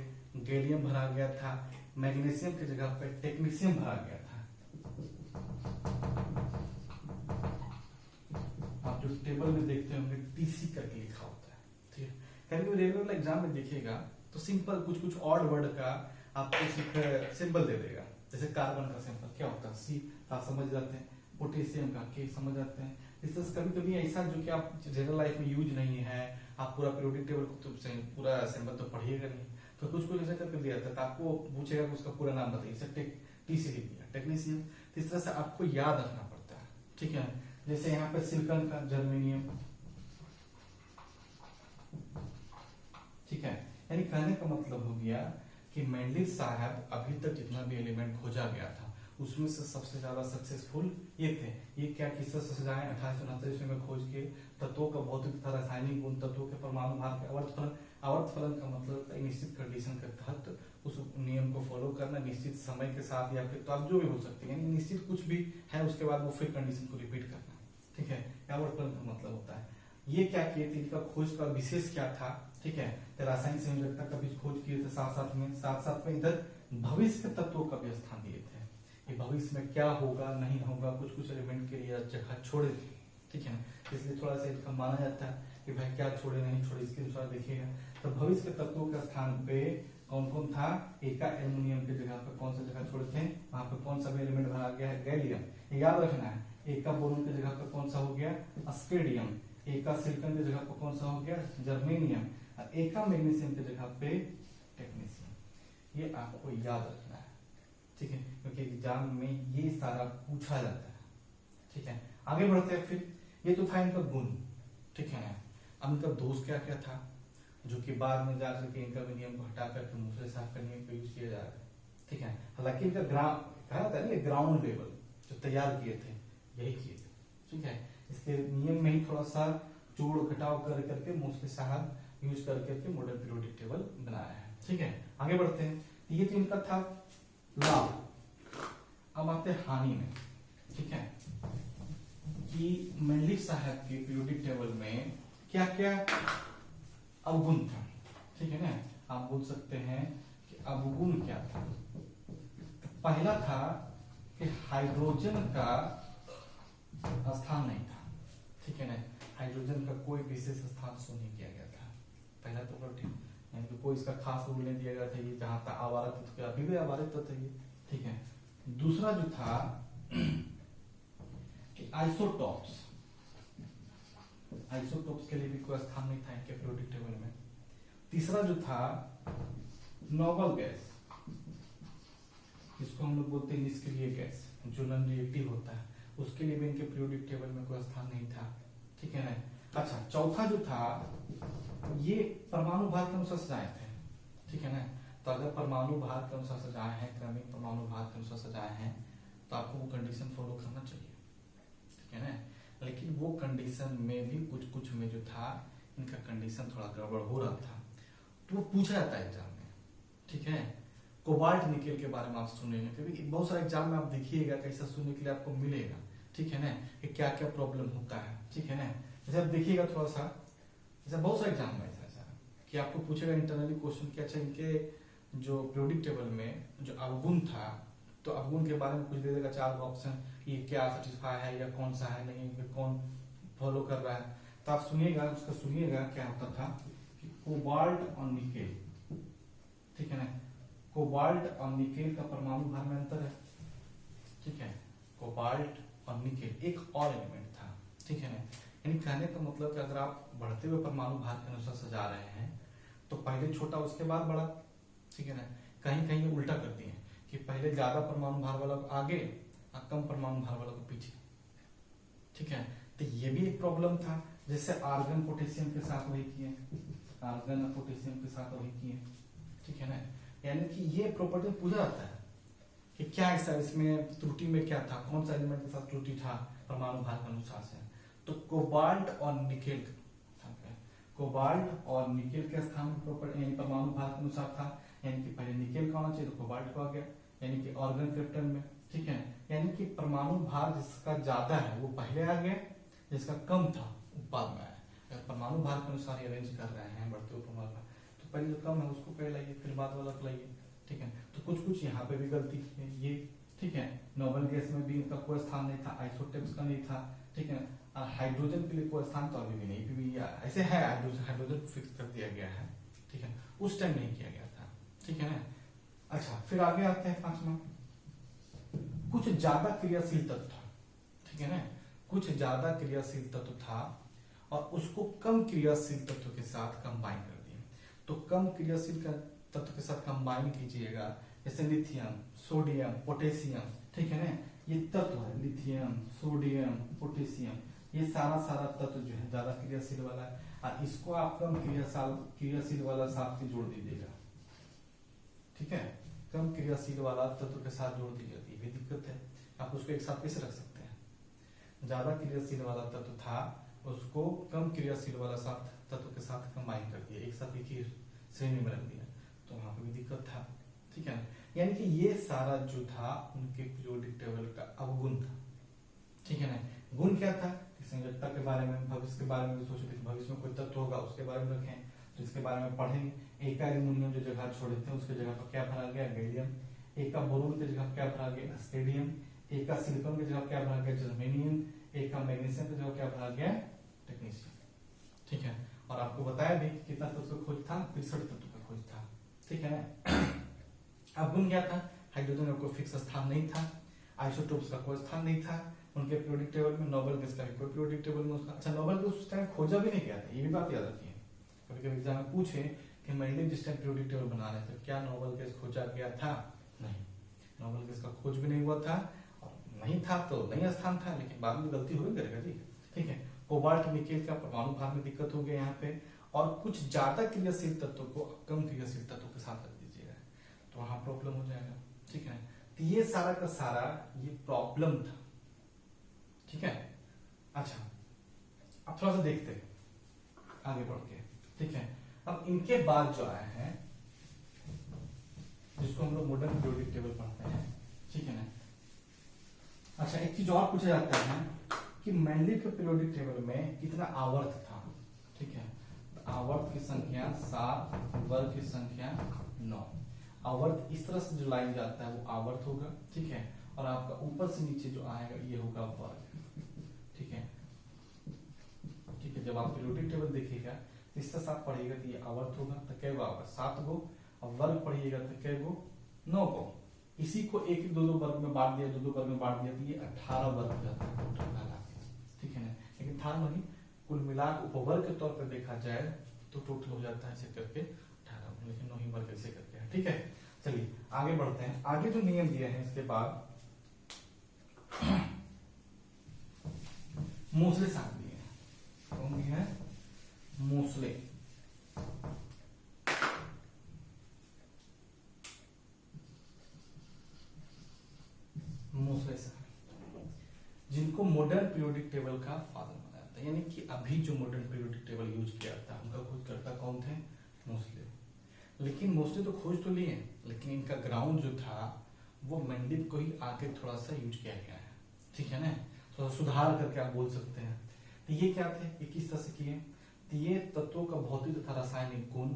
गैलियम भरा गया था, मैग्नीशियम की जगह पे टेक्नीशियम भरा गया था। आप जो टेबल में देखते होंगे टीसी करके लिखा होता है, ठीक है, कभी रेगुलर एग्जाम में देखिएगा तो सिंपल कुछ कुछ ऑड वर्ड का आपको सिर्फ सिंबल दे देगा, जैसे कार्बन का सिंबल क्या होता है, सी, आप समझ जाते हैं, पोटेशियम का के समझ जाते हैं, इससे कभी कभी ऐसा जो कि आप जनरल लाइफ में यूज नहीं है, आप पूरा पीरियोडिक टेबल को तो पूरा सिंबल तो पढ़िएगा नहीं, तो कुछ कुछ ऐसा करके दिया था, तो आपको पूछेगा उसका पूरा नाम बताइए, जैसे टीसी लिख दिया, टेक्नीशियम, तो इस तरह से आपको याद रखना पड़ता है, ठीक है, जैसे यहाँ पे सिलिकॉन का जर्मेनियम, ठीक है, यानी कहने का मतलब हो गया कि मेंडलीव साहब अभी तक जितना भी एलिमेंट खोजा गया था उसमें से सबसे ज्यादा सक्सेसफुल ये थे। ये क्या किस्सा सजाए 1869 में खोज के तत्वों का भौतिक तथा रासायनिक गुण, तत्वों के परमाणु भार के आवर्त फलन का मतलब निश्चित कंडीशन के तहत उस नियम को फॉलो करना, निश्चित समय के साथ या फिर तो आप जो भी हो सकते हैं, निश्चित कुछ भी है उसके बाद वो फिर कंडीशन को रिपीट करना, ठीक है, आवर्त फलन का मतलब होता है। ये क्या किए थे, इनका खोज का विशेष क्या था, ठीक है, तो रासायनिक संयोजकता का भी खोज किए थे, साथ साथ में इधर भविष्य के तत्वों का भी स्थान दिए थे, ये भविष्य में क्या होगा नहीं होगा, कुछ कुछ एलिमेंट के लिए जगह छोड़े थे, ठीक है ना, इसलिए थोड़ा सा इनका माना जाता है कि भाई क्या छोड़े नहीं छोड़े, इसके अनुसार देखिएगा। तो भविष्य के तत्वों के स्थान पे कौन कौन था, एका एल्यूमिनियम की जगह पे कौन सा जगह छोड़े थे, वहां पे कौन सा भी एलिमेंट भरा गया है, गैलियम, ये याद रखना है। एका बोरोन की जगह पे कौन सा हो गया, अस्केडियम, एका सिलिकॉन की जगह पे कौन सा हो गया, जर्मेनियम, और एका मैग्नीशियम की जगह पे टेक्नीशियम। ये आपको याद रखना है, ठीक है, क्योंकि एग्जाम में ये सारा पूछा जाता है, ठीक है। आगे बढ़ते हैं, फिर ये तो था इनका गुण, ठीक है ना, अब इनका दोष क्या क्या था, जो कि बाद में जाकर के इनका विनियम को हटा करके मूसले साफ करने पे यूज किया जा रहा है, ठीक है। हालांकि इनका कहा था ना ग्राउंड लेवल जो तैयार किए थे यही किए थे, ठीक है, इसके नियम में ही थोड़ा सा जोड़ घटाव कर करके मूसले साहब यूज करके मॉडर्न पीरियोडिक टेबल बनाया है, ठीक है। आगे बढ़ते हैं, ये तो इनका था लाभ। अब आते हैं हानि में, ठीक है, कि मेंडलीव साहब के पीरियोडिक टेबल में क्या क्या अवगुण था, ठीक है ना, आप बोल सकते हैं कि अवगुण क्या था। पहला था कि हाइड्रोजन का स्थान नहीं था, ठीक है ना, हाइड्रोजन का कोई विशेष स्थान शो नहीं किया गया था, पहला तो ठीक, यानी कि कोई इसका खास रूल नहीं दिया गया था, ये जहां तक आवारा तत्व अभी भी आवारा तत्व है, ठीक है। दूसरा जो था कि आइसोटॉप्स के लिए भी कोई स्थान नहीं था इनके पीरियोडिक टेबल में। तीसरा जो था नोबल गैस, जिसको हम लोग बोलते हैं निष्क्रिय गैस, जो नॉन रिएक्टिव होता है, उसके लिए भी इनके पीरियोडिक टेबल में कोई स्थान नहीं था, ठीक है ना। अच्छा, चौथा जो था ये परमाणु भार के अनुसार सजाए थे, ठीक है ना, तो अगर परमाणु भार के अनुसार सजाए हैं, क्रमिक परमाणु भार के अनुसार सजाए हैं, तो आपको वो कंडीशन फॉलो करना चाहिए, ठीक है ना। लेकिन वो कंडीशन में भी कुछ कुछ में जो था इनका कंडीशन थोड़ा गड़बड़ हो रहा था, तो वो पूछा जाता है एग्जाम में, ठीक है। कोबाल्ट निकेल के बारे में आप सुनेंगे, क्योंकि बहुत सारे एग्जाम में आप देखिएगा कैसा सुनने के लिए आपको मिलेगा, ठीक है ना, कि क्या क्या प्रॉब्लम होता है, ठीक है ना। जैसे आप देखिएगा थोड़ा सा, जैसे बहुत सारे एग्जाम में ऐसा कि आपको पूछेगा इंटरनली क्वेश्चन कि अच्छा इनके जो पीरियोडिक टेबल में जो अवगुण था, तो अवगुण के बारे में कुछ दे देगा 4 ऑप्शन, ये क्या सेटिस्फाई है या कौन सा है नहीं, कौन फॉलो कर रहा है, तो आप सुनिएगा, उसका सुनिएगा क्या होता था कि कोबाल्ट और निकेल, ठीक है ना, कोबाल्ट और निकेल का परमाणु भार में अंतर है, ठीक है, कोबाल्ट और निकेल एक और एलिमेंट था, ठीक है ना। यानी कहने का मतलब कि अगर आप बढ़ते हुए परमाणु भार के अनुसार सजा रहे हैं तो पहले छोटा उसके बाद बड़ा, ठीक है ना। कहीं कहीं उल्टा करती है कि पहले ज्यादा परमाणु भार वाला को आगे और कम परमाणु भार वाला को पीछे, ठीक है। तो ये भी एक प्रॉब्लम था। जैसे आर्गन पोटेशियम के साथ वही किए, आर्गन और पोटेशियम के साथ वही किए, ठीक है ना। यानी कि ये प्रॉपर्टी पूछा जाता है कि क्या ऐसा इसमें त्रुटि में क्या था, कौन सा एलिमेंट के साथ त्रुटि था परमाणु भार के अनुसार से। तो कोबाल्ट और निकेल, कोबाल्ट और निकेल के स्थान में प्रॉपर्टी यानी परमाणु भार के अनुसार था, यानी कि पहले निकेल का होना चाहिए तो कोबाल्ट को आ गया, यानी कि ऑर्गन क्रिप्टन में, ठीक है। यानी कि परमाणु भार जिसका ज्यादा है वो पहले आ गया, जिसका कम था वो बाद में आया। अगर परमाणु भार के अनुसार अरेंज कर रहे हैं बढ़ते हुए परमाणु भार, तो पहले जो कम है उसको पहले लाइए, फिर बाद वाला को लाइए, ठीक है। तो कुछ कुछ यहाँ पे भी गलती है ये, ठीक है। नोबल गैस में भी इनका कोई स्थान नहीं था, आइसोटोप्स का नहीं था, ठीक है। हाइड्रोजन के लिए कोई स्थान तो अभी भी नहीं, भी ऐसे है हाइड्रोजन फिक्स कर दिया गया है, ठीक है। उस टाइम नहीं किया गया था, ठीक है ना। अच्छा, फिर आगे आते हैं 5वां, कुछ ज्यादा क्रियाशील तत्व था, ठीक है ना। कुछ ज्यादा क्रियाशील तत्व था और उसको कम क्रियाशील तत्व के साथ कंबाइन कर दिए। तो कम क्रियाशील तत्व के साथ कंबाइन कीजिएगा, जैसे लिथियम, सोडियम, पोटेशियम, ठीक है ना। ये तत्व है लिथियम, सोडियम, पोटेशियम, ये सारा तत्व जो है ज्यादा क्रियाशील वाला है, और इसको आप कम क्रियाशील वाला साथ के जोड़ दीजिएगा, ठीक है। कम क्रियाशील वाला तत्व के साथ जोड़ दीजिएगा, ये भी दिक्कत है। आप उसको एक साथ कैसे रख सकते हैं, ज्यादा क्रियाशील वाला तत्व था उसको कम क्रियाशील वाला तत्व के साथ कंबाइन कर दिया, एक साथ एक ही श्रेणी में रख दिया, तो वहां पे भी दिक्कत था, ठीक है। यानी कि ये सारा जो था उनके पीरियोडिक टेबल का अवगुण था, ठीक है ना। गुण क्या था कि संयोजकता के बारे में, भविष्य के बारे में भी सोचे थे, भविष्य में कोई तत्व होगा उसके बारे में रखें, तो इसके बारे में पढ़ेंगे। एक का एल्यूमिनियम जो जगह छोड़े थे उसके जगह पर क्या भरा गया, गैलियम। एक का बोरोन की जगह क्या भरा गया, स्टेडियम। एक का सिलिकॉन की जगह क्या भरा गया, जर्मेनियम। एक का मैग्नीशियम की जगह क्या भरा गया, टेक्नीशियम, ठीक है। और आपको बताया भी कितना तत्व का खोज था, 63 तत्व का खोज था, ठीक है ना। अब गुण क्या था, हाइड्रोजन का कोई फिक्स स्थान नहीं था, आइसोटोप्स का कोई स्थान नहीं था उनके पीरियोडिक टेबल में, नोबेल गैस का भी कोई पीरियोडिक टेबल में उसका, अच्छा नोबेल गैस उस टाइम खोजा भी नहीं गया था, ये भी बात याद रखिए। कभी कभी एग्जाम में पूछे कि मैंने जिस टाइम पीरियोडिक टेबल बना रहे थे क्या नोबेल गैस खोजा गया था, नहीं, नोबेल गैस का खोज भी नहीं हुआ था, और नहीं था तो नहीं स्थान था, लेकिन बाद में गलती हो करेगा जी, ठीक है। कोबाल्ट निकेल का परमाणु भार में दिक्कत हो गया यहाँ पे, और कुछ ज्यादा क्रियाशील तत्व को कम क्रियाशील तत्व के साथ रख दीजिएगा तो वहां प्रॉब्लम हो जाएगा, ठीक है। तो ये सारा का सारा ये प्रॉब्लम था, ठीक है। अच्छा, अब थोड़ा सा देखते हैं आगे बढ़ के, ठीक है। अब इनके बाद जो आए हैं जिसको हम लोग मॉडर्न पीरियोडिक टेबल पढ़ते हैं, ठीक है ना। अच्छा, एक चीज और पूछा जाता है कि मेंडलीव के पीरियोडिक टेबल में कितना आवर्त था, ठीक है। आवर्त की संख्या 7, वर्ग की संख्या 9। आवर्त इस तरह से जो लाइन जाता है वो आवर्त होगा, ठीक है। और आपका ऊपर से नीचे जो आएगा ये होगा वर्ग, ठीक है, ठीक है। जब आप पीरियोडिक टेबल देखिएगा तो इससे साथ पढ़िएगा तो ये आवर्त होगा, तो कै गो आवर्त, 7 गो, और वर्ग पढ़िएगा तो कै गो, 9 गो। इसी को एक दो वर्ग में बांट दिया, दो वर्ग में बांट दिया तो ये 18 वर्ग हो जाता है टोटल मिला के, ठीक है ना। लेकिन था नहीं, कुल मिला उपवर्ग के तौर पर देखा जाए तो टोटल हो जाता है ऐसे करके 18, लेकिन 9 ही वर्ग ऐसे करके है, ठीक है। चलिए आगे बढ़ते हैं। आगे जो नियम दिए हैं इसके बाद मोसले साथ दिए हैं, कौन दिए हैं, मोसले। मोसले साथ जिनको मॉडर्न पीरियोडिक टेबल का फादर माना जाता है, यानी कि अभी जो मॉडर्न पीरियोडिक टेबल यूज किया जाता है उनका खोज करता कौन थे, मोसले। लेकिन मोस्टली तो खोज तो लिए, लेकिन इनका ग्राउंड जो था वो मेंडलीव को ही आके थोड़ा सा यूज किया गया है, ठीक है ना। थोड़ा सुधार करके आप बोल सकते हैं। तो ये क्या थे, ये किस तरह से किए, तो ये तत्वों का भौतिक तथा रासायनिक गुण,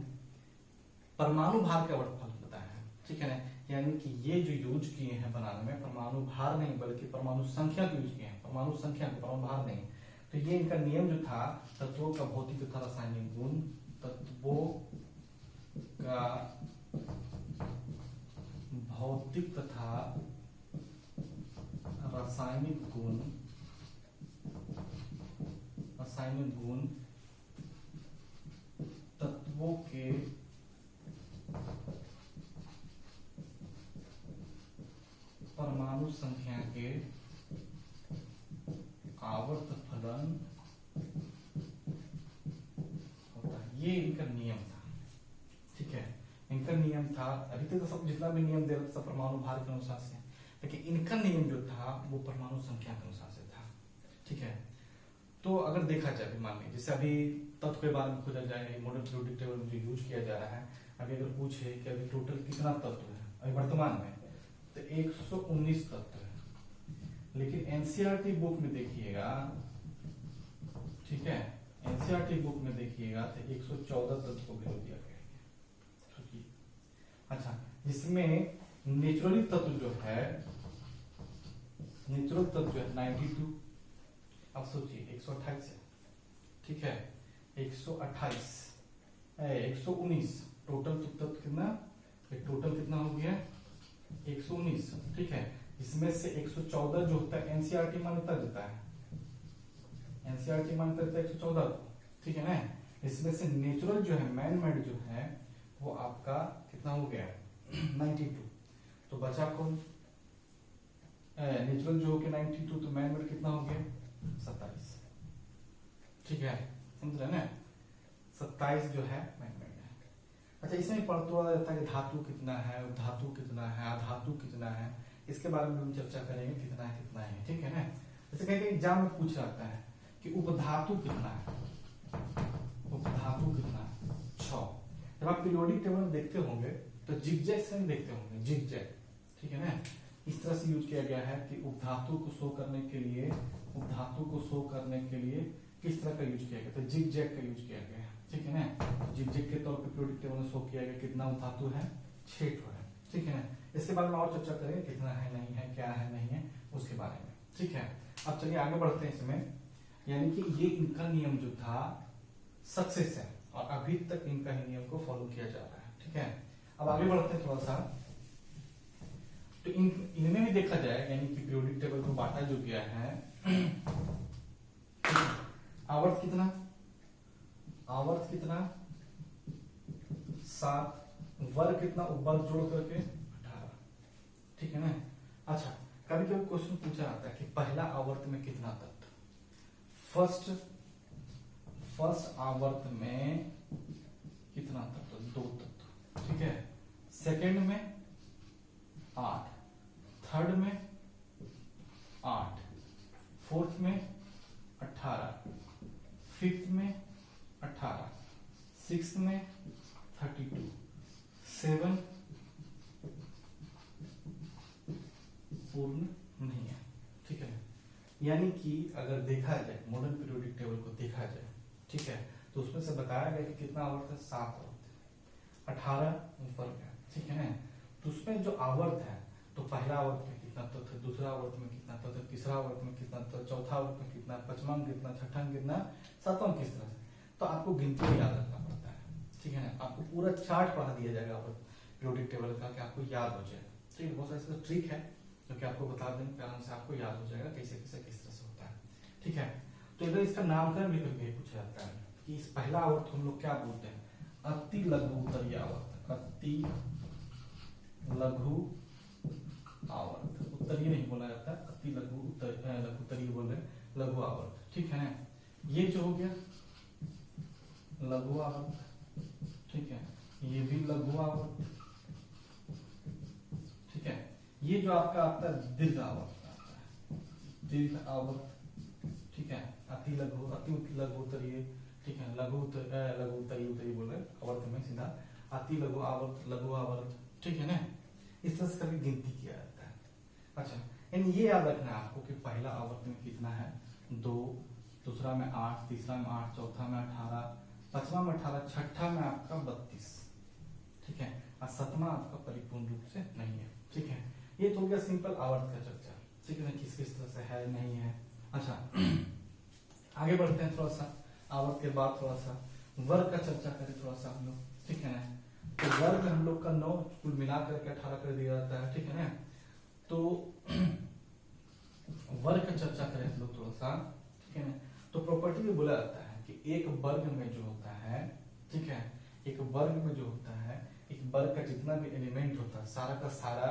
परमाणु भार का वर्गफल बताया है, ठीक है ना। यानी कि ये जो यूज किए हैं बनाने में परमाणु भार नहीं बल्कि परमाणु संख्या को यूज किए हैं, परमाणु संख्या को, परमाणु भार नहीं। तो ये इनका नियम जो था, तत्वों का भौतिक तथा रासायनिक गुण, तत्वों का भौतिक तथा रासायनिक गुण तत्वों के परमाणु संख्या के आवर्त फलन होता है। ये इनका नियम था, ठीक है, इनका नियम था। अभी तक तो सब जितना भी नियम दे रहा था सब परमाणु भार के अनुसार से, लेकिन इनका नियम जो था वो परमाणु संख्या के अनुसार से था, ठीक है। तो अगर देखा जाए, मान लीजिए जैसे अभी तत्व के बारे में खोजा जाए, मॉडर्न पीरियोडिक टेबल में जो यूज किया जा रहा है, अभी अगर पूछे कि अभी टोटल कितना तत्व है अभी वर्तमान में, तो 119 तत्व है। लेकिन एनसीईआरटी बुक में देखिएगा, ठीक है, एनसीईआरटी बुक में देखिएगा तो 114 तत्व को गिनो दिया गया है। अच्छा, जिसमें नेचुरली तत्व जो है, नेचुरल तत्व जो है 92। अब सोचिए 128 है, ठीक है, 128 119 टोटल तत्व कितना, टोटल कितना हो गया 119, ठीक है। इसमें से 114 जो होता है एनसीईआरटी मान्यता देता है, एनसीईआरटी मान्यता देता है 114 को, ठीक है ना। इसमें से नेचुरल जो है, मैन मेड जो है, वो आपका कितना हो गया 92। तो बचा कौन, नेचुरल जो हो गया 92, तो मैन मेड कितना हो गया 27, ठीक है, समझ रहे ना। 27 जो है मैन मेड है। अच्छा, इसमें पढ़ता रहता है कि धातु कितना है, धातु कितना है, अधातु कितना है, इसके बारे में हम चर्चा करेंगे, कितना है, ठीक है ना। जैसे कहीं एग्जाम में पूछ जाता है कि उपधातु कितना है, उपधातु कितना है 6। जब आप पीरियोडिक टेबल में देखते होंगे तो जिगजैग से देखते होंगे, जिगजैग, ठीक है ना। इस तरह से यूज किया गया है कि उपधातु को शो करने के लिए, उपधातु को शो करने के लिए किस तरह का यूज किया गया, तो जिगजैग का यूज किया गया है, ठीक है ना। जिगजैग के तौर पर पीरियोडिक टेबल में शो किया गया कितना उपधातु है, 6 है, ठीक है ना। इसके बारे में और चर्चा करेंगे, कितना है, नहीं है, क्या है, नहीं है, उसके बारे में, ठीक है। अब चलिए आगे बढ़ते हैं इसमें, यानी कि ये इनका नियम जो था सक्सेस है और अभी तक इनका ही नियम को फॉलो किया जा रहा है, ठीक है। अब आगे बढ़ते हैं थोड़ा सा, तो इनमें भी देखा जाए, यानी कि पीरियोडिक टेबल को बांटा जो गया है, आवर्त कितना, आवर्त कितना 7, वर्ग कितना, उपवर्ग जोड़ करके 18, ठीक है ना। अच्छा, कभी कभी क्वेश्चन पूछा जाता है कि पहला आवर्त में कितना तत्व, फर्स्ट आवर्त में कितना तत्व, 2 तत्व, ठीक है। सेकंड में 8, थर्ड में 8, फोर्थ में 18, फिफ्थ में 18, सिक्स्थ में 32, 7 पूर्ण नहीं है, ठीक है। यानी कि अगर देखा जाए मॉडर्न पीरियोडिक टेबल को देखा जाए, ठीक है, तो उसमें से बताया गया कि कितना आवर्त है, 7 आवर्त, 18 वर्ग है, ठीक है ना। तो उसमें जो आवर्त है, तो पहला आवर्त में कितना तत्व, दूसरा आवर्त में कितना तत्व, तीसरा आवर्त में कितना तत्व, चौथा आवर्त में कितना, पांचवा में कितना, छठा में कितना, सातवां में किस तरह से। तो आपको गिनती याद रखना पड़ता है, ठीक है ना। आपको पूरा चार्ट पढ़ा दिया जाएगा पीरियोडिक टेबल का, कि आपको याद हो जाएगा, ठीक है। बहुत सारे ट्रिक है जो कि आपको बता देने के कारण से आपको याद हो जाएगा कैसे कैसे किस तरह से होता है, ठीक है। तो इधर इसका नामकरण भी कभी पूछा जाता है कि इस पहला आवर्त हम लोग क्या बोलते हैं, अति लघु उत्तरीय आवर्त, अति लघु आवर्त, उत्तरीय नहीं बोला जाता, अति लघु उत्तरीय बोल रहे, लघु आवर्त, ठीक है ना। ये जो हो गया लघु आवर्त, ठीक है, ये भी लघु आवर्त, ठीक है। ये जो आपका आता है दीर्घ आवर्त आता है, दीर्घ आवर्त, ठीक है, अति लघु, अति लघु उत्तरीय, ठीक है, लघु उत्तरीय बोल रहे आवर्त में सीधा, अति लघु आवर्त, लघु आवर्त, ठीक है ना। इस तरह से करके गिनती किया जाता है। अच्छा, यानी ये याद रखना है आपको कि पहला आवर्त में कितना है 2, दूसरा में 8, तीसरा में 8, चौथा में 18, पांचवा में 18, छठा में आपका 32, ठीक है, और सातवां आपका परिपूर्ण रूप से नहीं है, ठीक है। ये तो हो गया सिंपल आवर्त का चर्चा, ठीक है ना, किस किस तरह से है, नहीं है। अच्छा, आगे बढ़ते हैं थोड़ा सा, आवर्त के बाद थोड़ा सा वर्ग का चर्चा करें थोड़ा सा हम लोग, ठीक है ना। तो वर्ग हम लोग का 9 कुल मिलाकर के 18 कर दिया जाता है, ठीक है ना। तो वर्ग का चर्चा करें हम लोग थोड़ा सा, ठीक है ना। तो प्रॉपर्टी में बोला जाता है कि एक वर्ग में जो होता है, ठीक है, एक वर्ग में जो होता है, एक वर्ग का जितना भी एलिमेंट होता है सारा का सारा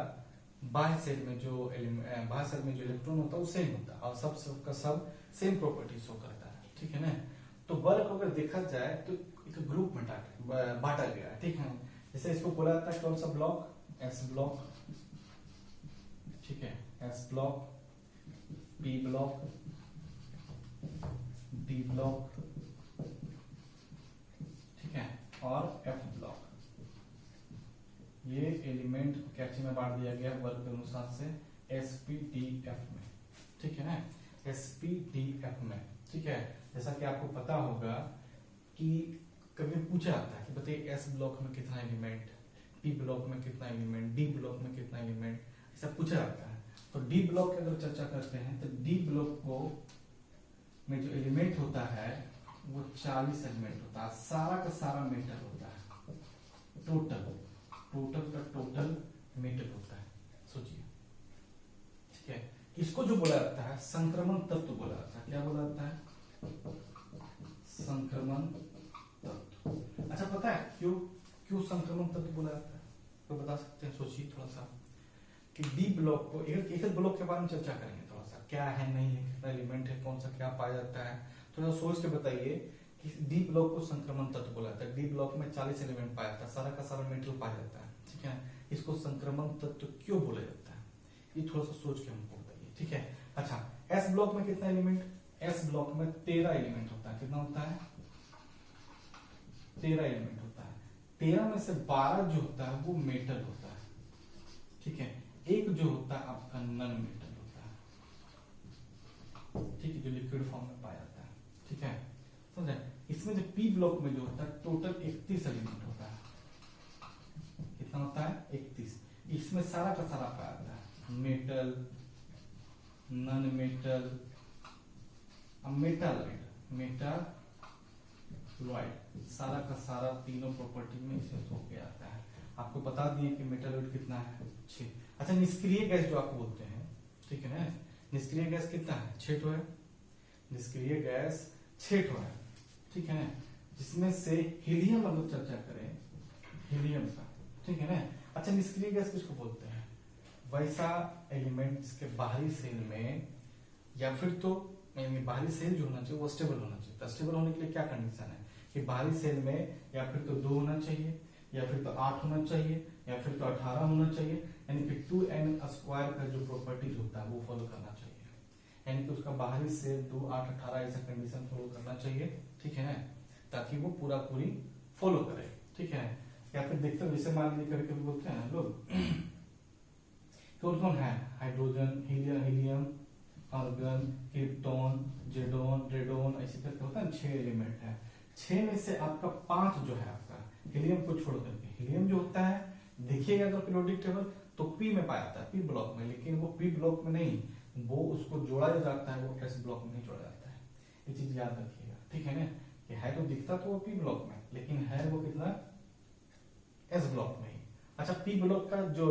बाह्य सेल में जो इलेक्ट्रॉन होता है वो सेम होता है और सब का सब सेम प्रॉपर्टी शो करता है, ठीक है ना। तो वर्ग को अगर देखा जाए तो एक ग्रुप में बांटा गया है, ठीक है। जैसे इसको बोला जाता है कौन सा ब्लॉक, एस ब्लॉक, ठीक है, S block, P block, D block, ठीक है, और एफ ब्लॉक। ये एलिमेंट क्या चीज में बांट दिया गया वर्ग के अनुसार से, एस पी डी एफ में, ठीक है ना, एस पी डी एफ में, ठीक है। जैसा कि आपको पता होगा कि कभी पूछा जाता है कि बताइए एस ब्लॉक में कितना एलिमेंट, पी ब्लॉक में कितना एलिमेंट, डी ब्लॉक में कितना एलिमेंट, ऐसा पूछा जाता है। तो डी ब्लॉक की अगर चर्चा करते हैं तो डी ब्लॉक को में जो एलिमेंट होता है वो 40 एलिमेंट होता है, सारा का सारा मेटल होता है, टोटल का टोटल मेटल होता है, सोचिए, ठीक है। इसको जो बोला जाता है संक्रमण तत्व बोला जाता है, क्या बोला जाता है, संक्रमण तत्व। अच्छा पता है क्यों संक्रमण तत्व बोला जाता है, तो बता सकते हैं, सोचिए थोड़ा सा कि डी ब्लॉक को एक ब्लॉक के बारे में चर्चा करेंगे थोड़ा सा, क्या है नहीं है, कितना एलिमेंट है, कौन सा क्या पाया जाता है, थोड़ा सोच के बताइए कि डी ब्लॉक को संक्रमण तत्व बोला जाता है। डी ब्लॉक में 40 एलिमेंट पाया जाता है, सारा का सारा मेटल पाया जाता है, ठीक है। इसको संक्रमण तत्व क्यों बोला जाता है, ये थोड़ा सा सोच के हमको बताइए, ठीक है। अच्छा एस ब्लॉक में कितना एलिमेंट, एस ब्लॉक में 13 एलिमेंट होता है, कितना होता है, 13 एलिमेंट होता है। 13 में से 12 जो होता है वो मेटल होता है, ठीक है। एक जो होता है आपका नॉन मेटल होता है, ठीक है, जो लिक्विड फॉर्म में पाया जाता है, ठीक है, समझे। इसमें जो पी ब्लॉक में जो होता है टोटल 31 एलिमेंट होता है, कितना होता है 31। इसमें सारा का सारा पाया जाता है, मेटल, नॉन मेटल, मेटालॉइड, सारा का सारा तीनों प्रॉपर्टी में इसे हो गया आता है। आपको बता दिए कि मेटालॉइड कितना है 6। अच्छा निष्क्रिय गैस जो आपको बोलते हैं, ठीक है ना, निष्क्रिय गैस कितना है 6 है, निष्क्रिय गैस 6 है, ठीक है ना। जिसमें से हीलियम अगर चर्चा करें, हीलियम का, ठीक है ना। अच्छा निष्क्रिय गैस किसको बोलते हैं, वैसा एलिमेंट जिसके बाहरी सेल में या फिर तो बाहरी सेल जो होना चाहिए वो स्टेबल होना चाहिए। तो स्टेबल होने के लिए क्या कंडीशन है कि बाहरी सेल में या फिर तो 2 होना चाहिए, या फिर तो 8 होना चाहिए, या फिर तो 18 होना चाहिए, यानी कि 2n² का जो प्रॉपर्टीज होता है वो फॉलो करना चाहिए, यानी कि उसका बाहरी सेल 2, 8, 18 ऐसा कंडीशन फॉलो करना चाहिए, ठीक है ना, ताकि वो पूरी फॉलो करे, ठीक है। या फिर देखते हो जैसे मान लीजिए कभी बोलते हैं लोग कौन है, हाइड्रोजन, हीलियम, आर्गन, क्रिप्टॉन, जेडोन, रेडोन, ऐसे करके होता है 6 एलिमेंट है। 6 में से आपका 5 जो है आपका हीलियम को छोड़ करके, हीलियम जो होता है देखिएगा तो पीरियोडिक टेबल तो पी में पाया जाता है, पी ब्लॉक में, लेकिन वो पी ब्लॉक में नहीं, वो उसको जोड़ा जाता है, वो एस ब्लॉक में नहीं जोड़ा जाता है। ये चीज याद रखिएगा, ठीक है ना, कि है तो दिखता तो वो पी ब्लॉक में, लेकिन है वो कितना एस ब्लॉक में ही। अच्छा पी ब्लॉक का जो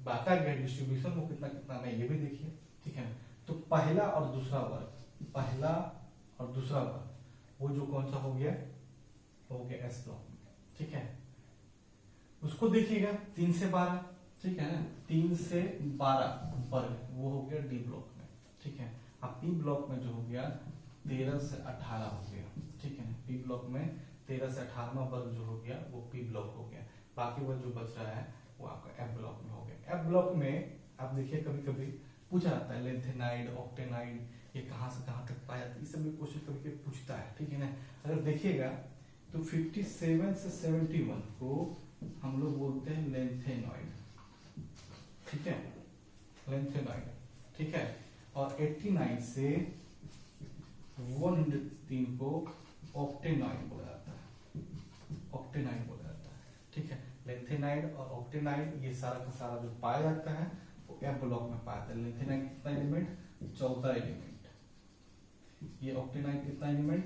बांटा गया डिस्ट्रीब्यूशन वो कितना कितना में ये भी देखिए, ठीक है। तो पहला और दूसरा वर्ग वो जो कौन सा हो गया, वो हो गया एस ब्लॉक में, ठीक है। उसको देखिएगा 3 से 12, ठीक है ना, 3 से 12 वर्ग वो हो गया डी ब्लॉक में, ठीक है। अब पी ब्लॉक में जो हो गया 13 से 18 हो गया, ठीक है ना, पी ब्लॉक में 13 से 18वां वर्ग जो हो गया वो पी ब्लॉक हो गया। बाकी वर्ग जो बच रहा है वो आपका एफ ब्लॉक में हो गया। एफ ब्लॉक में आप देखिए कभी कभी पूछा जाता है लेंथेनाइड, ऑक्टेनाइड, ये कहां से कहां तक पाया जाता है, इस सब में क्वेश्चन कभी कभी पूछता है, ठीक है ना। अगर देखिएगा तो 57 से 71 को हम लोग बोलते हैं लेंथेनॉइड, ठीक है, लेंथेनॉइड, ठीक है। और 89 से 103 को ऑक्टेनॉइड बोला जाता है, ऑक्टेनाइड बोला जाता है, ठीक है। लेंथेनाइड और ऑक्टेनाइड ये सारा का सारा जो पाया जाता है वो एफ ब्लॉक में पाया जाता है। लेंथेनाइड कितना एलिमेंट 14 एलिमेंट, ये ऑक्टेनाइड कितना एलिमेंट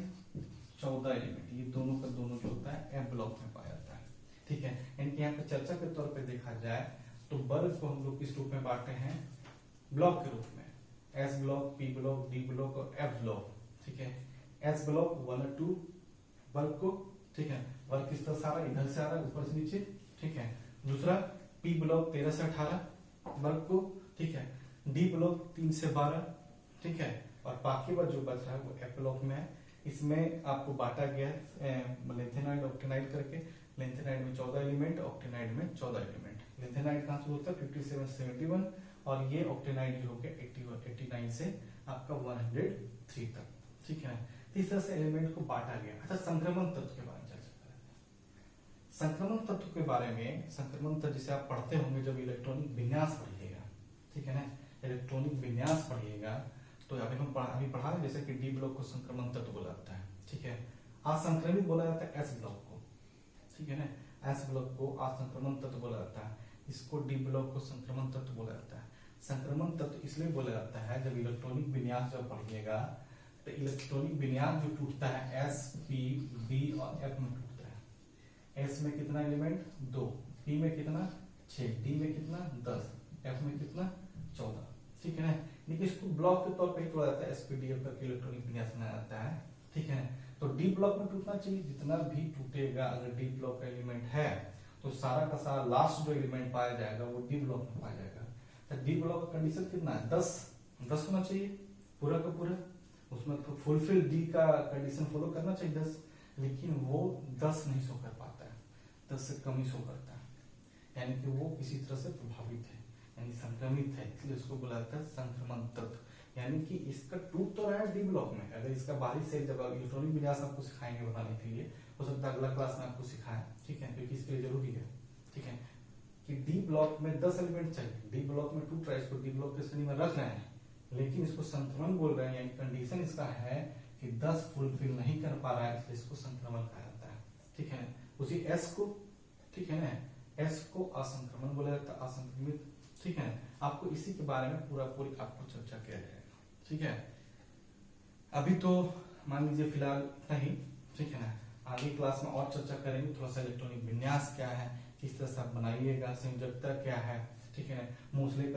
14 एलिमेंट, ये दोनों का दोनों जो होता है एफ ब्लॉक में पाया जाता है, ठीक है। यानी यहाँ पे चर्चा के तौर पे देखा जाए तो वर्ग को हम लोग किस रूप में बांटे हैं, ब्लॉक के रूप में। S block, P block, D block और एफ ब्लॉक। ठीक है, एस ब्लॉक 1 और 2 वर्क को, ठीक है, वर्क किस तरह से आ रहा है, इधर से आ रहा है ऊपर से नीचे। ठीक है, दूसरा पी ब्लॉक 13 से 18 वर्क को, ठीक है, डी ब्लॉक 3 से 12, ठीक है, और बाकी बात जो बच रहा है वो एफ ब्लॉक में है। इसमें आपको बांटा गया है लेंथेनाइड ऑक्टेनाइड करके। लेंथेनाइड में 14 एलिमेंट, ऑक्टेनाइड में 14 एलिमेंट। लेंथेनाइड कहां से होता है 57 से 71, और ये ऑक्टेनाइड जो हो गया 89 से आपका 103 तक। ठीक है, इस तरह से एलिमेंट को बांटा गया। अच्छा, संक्रमण तत्व के बारे में चर्चा करें। संक्रमण तत्व के बारे में, संक्रमण तत्व जिसे आप पढ़ते होंगे जब इलेक्ट्रॉनिक विन्यास पढ़िएगा, ठीक है ना, इलेक्ट्रॉनिक विन्यास पढ़िएगा तो अभी हम अभी पढ़ा जैसे कि डी ब्लॉक को संक्रमण तत्व बोला जाता है। ठीक है, असंक्रमित बोला जाता है एस ब्लॉक को, ठीक है ना, एस ब्लॉक को असंक्रमण तत्व बोला जाता है। इसको डी ब्लॉक को संक्रमण तत्व बोला जाता है। संक्रमण तत्व इसलिए बोला जाता है जब इलेक्ट्रॉनिक विन्यास जब पढ़िएगा तो इलेक्ट्रॉनिक विन्यास जो टूटता है एस, पी, बी और एफ में टूटता है। एस में कितना एलिमेंट 2, पी में कितना 6, डी में कितना 10, एफ में कितना 14। ठीक है ना, लेकिन इसको ब्लॉक के तौर पे ही तोड़ा जाता है, एसपीडीएफ करके इलेक्ट्रॉनिक विन्यास बनाया जाता है। ठीक है, तो डी ब्लॉक में टूटना चाहिए, जितना भी टूटेगा अगर डी ब्लॉक का एलिमेंट है तो सारा का सारा लास्ट जो एलिमेंट पाया जाएगा वो डी ब्लॉक में पाया जाएगा। तो डी ब्लॉक का कंडीशन कितना है 10 होना चाहिए पूरा का पूरा, उसमें तो फुलफिल डी का कंडीशन फॉलो करना चाहिए 10, लेकिन वो 10 नहीं शो कर पाता है, 10 से कम ही शो करता है, यानी कि वो किसी तरह से प्रभावित है, यानी संक्रमित है, इसलिए उसको बुलाया जाता है संक्रमण तत्व। यानी कि इसका टूट तो रहा है डी ब्लॉक में, अगर इसका बाहरी से जब इलेक्ट्रॉनिक विन्यास आपको सिखाएंगे बनाने के लिए, हो सकता है अगला क्लास में आपको सिखाएं, ठीक है, क्योंकि इसके लिए जरूरी है। ठीक है, कि डी ब्लॉक में 10 एलिमेंट चाहिए, डी ब्लॉक में टूट रहा है, इसको डी ब्लॉक के श्रेणी में रख रहे हैं, लेकिन इसको संक्रमण बोल रहे हैं, यानी कंडीशन इसका है कि 10 फुलफिल नहीं कर पा रहा है, इसलिए इसको संक्रमण कहा जाता है। ठीक है, उसी एस को, ठीक है ना, एस को असंक्रमण बोला जाता है, असंक्रमित। ठीक है, आपको इसी के बारे में पूरी आपको चर्चा किया जाएगा। ठीक है, अभी तो मान लीजिए फिलहाल इतना ही, ठीक है ना, आगे क्लास में और चर्चा करेंगे, थोड़ा सा इलेक्ट्रॉनिक विन्यास क्या है, किस तरह से आप बनाइएगा, संयोजकता क्या है। ठीक है ना, मूसले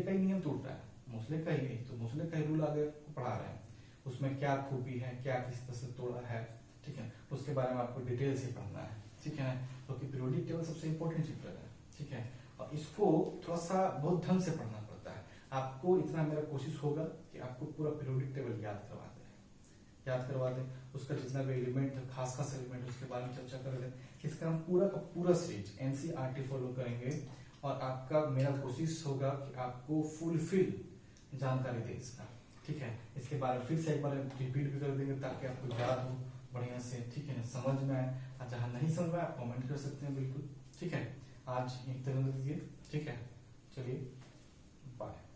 का ही नियम टूट रहा है, मूसले का ही, तो मूसले का ही रूल आगे पढ़ा रहे हैं, उसमें क्या खूबी है, क्या किस तरह से तोड़ा है। ठीक है, उसके बारे में आपको डिटेल से पढ़ना है। ठीक है, क्योंकि पीरियोडिक टेबल सबसे इंपॉर्टेंट चैप्टर है। ठीक है, और इसको थोड़ा सा बहुत ढंग से पढ़ना पड़ता है। आपको इतना मेरा कोशिश होगा कि आपको पूरा पीरियोडिक टेबल याद करवा दें, उसका जितना भी एलिमेंट खास एलिमेंट उसके बारे में चर्चा कर दें। इसका हम पूरा का पूरा सीरीज एनसीईआरटी फॉलो करेंगे, और आपका मेरा कोशिश होगा कि आपको फुलफिल जानकारी दे इसका। ठीक है, इसके बारे में फिर से एक बार रिपीट भी कर देंगे ताकि आपको याद हो बढ़िया से। ठीक है, समझ में आए, जहां नहीं समझ में आए आप कमेंट कर सकते हैं बिल्कुल। ठीक है, आज यहीं तक दीजिए। ठीक है, चलिए बाय।